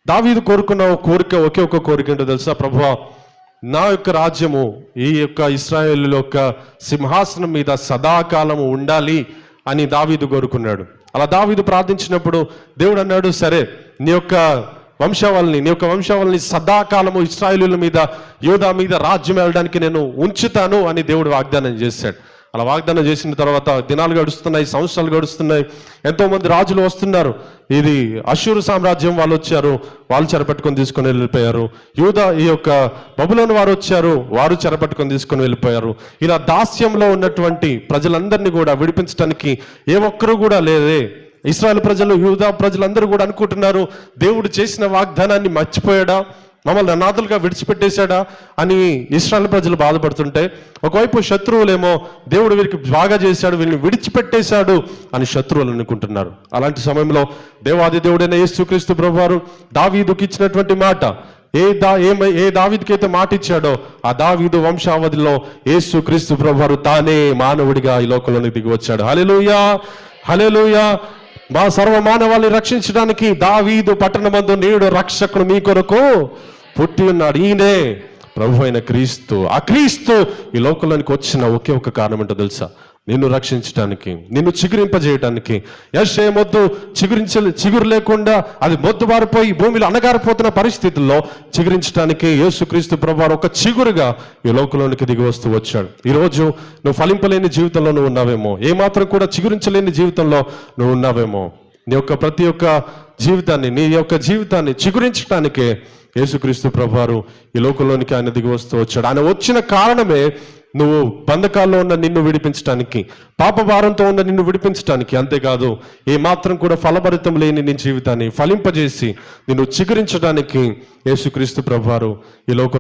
దావీదు కోరుకున్న కోరిక ఒకే ఒక కోరిక ఏంటో తెలుసా? ప్రభువా, నా యొక్క రాజ్యము ఈ యొక్క ఇశ్రాయేలు యొక్క సింహాసనం మీద సదాకాలము ఉండాలి అని దావీదు కోరుకున్నాడు. అలా దావీదు ప్రార్థించినప్పుడు దేవుడు అన్నాడు, సరే నీ యొక్క వంశావళిని సదాకాలము ఇశ్రాయేలుల మీద, యూదా మీద రాజ్యం వెళ్ళడానికి నేను ఉంచుతాను అని దేవుడు వాగ్దానం చేశాడు. అలా వాగ్దానం చేసిన తర్వాత దినాలు గడుస్తున్నాయి, సంవత్సరాలు గడుస్తున్నాయి, ఎంతో మంది రాజులు వస్తున్నారు. ఇది అష్షూరు సామ్రాజ్యం వాళ్ళు వచ్చారు, వాళ్ళు చెరపట్టుకొని తీసుకొని వెళ్ళిపోయారు. యూదా ఈ యొక్క బబులోను వారు వచ్చారు, వారు చెరపట్టుకొని తీసుకొని వెళ్ళిపోయారు. ఇలా దాస్యంలో ఉన్నటువంటి ప్రజలందరినీ కూడా విడిపించడానికి ఏ ఒక్కరూ కూడా లేదే. ఇశ్రాయేలు ప్రజలు, యూదా ప్రజలందరూ కూడా అనుకుంటున్నారు, దేవుడు చేసిన వాగ్దానాన్ని మర్చిపోయాడా, మమ్మల్ని అనాథలుగా విడిచిపెట్టేశాడా అని ఇశ్రాయేలు ప్రజలు బాధపడుతుంటే, ఒకవైపు శత్రువులేమో దేవుడు వీరికి బాగా చేశాడు, వీళ్ళని విడిచిపెట్టేశాడు అని శత్రువులు అనుకుంటున్నారు. అలాంటి సమయంలో దేవాది దేవుడైన యేసుక్రీస్తు ప్రభువారు దావీదుకి ఇచ్చినటువంటి మాట, ఏ దావీదుకి అయితే మాట ఇచ్చాడో ఆ దావీదు వంశావధిలో యేసుక్రీస్తు ప్రభువారు తానే మానవుడిగా ఈ లోకంలోకి దిగి వచ్చాడు. హల్లెలూయా, హల్లెలూయా. మా సర్వమానవాళ్ళని రక్షించడానికి దావీదు పట్టణమందు నేడు రక్షకుడు మీ కొరకు పుట్టి ఉన్నాడు. ఈయనే ప్రభు అయిన క్రీస్తు. ఆ క్రీస్తు ఈ లోకంలోనికి వచ్చిన ఒకే ఒక కారణం ఏంటో తెలుసా? నిన్ను రక్షించడానికి, నిన్ను చిగురింపజేయటానికి. యెషయా మొద్దు చిగురు లేకుండా అది మొద్దుబారిపోయి భూమిలో అనగారిపోతున్న పరిస్థితుల్లో చిగురించడానికి యేసుక్రీస్తు ప్రభువారు ఒక చిగురుగా ఈ లోకంలోనికి దిగి వస్తూ వచ్చాడు. ఈరోజు నువ్వు ఫలింపలేని జీవితంలో నువ్వు ఉన్నావేమో, ఏమాత్రం కూడా చిగురించలేని జీవితంలో నువ్వు ఉన్నావేమో. నీ యొక్క ప్రతి ఒక్క జీవితాన్ని, నీ యొక్క జీవితాన్ని చిగురించడానికే యేసుక్రీస్తు ప్రభువారు ఈ లోకంలోనికి ఆయన దిగి వస్తూ వచ్చాడు. ఆయన వచ్చిన కారణమే నువ్వు బంధకాల్లో ఉన్న నిన్ను విడిపించడానికి, పాప భారంతో ఉన్న నిన్ను విడిపించడానికి. అంతేకాదు ఏ మాత్రం కూడా ఫలభరితం లేని నీ జీవితాన్ని ఫలింపజేసి నిన్ను చిగురించడానికి యేసుక్రీస్తు ప్రభువారు ఈ లోకం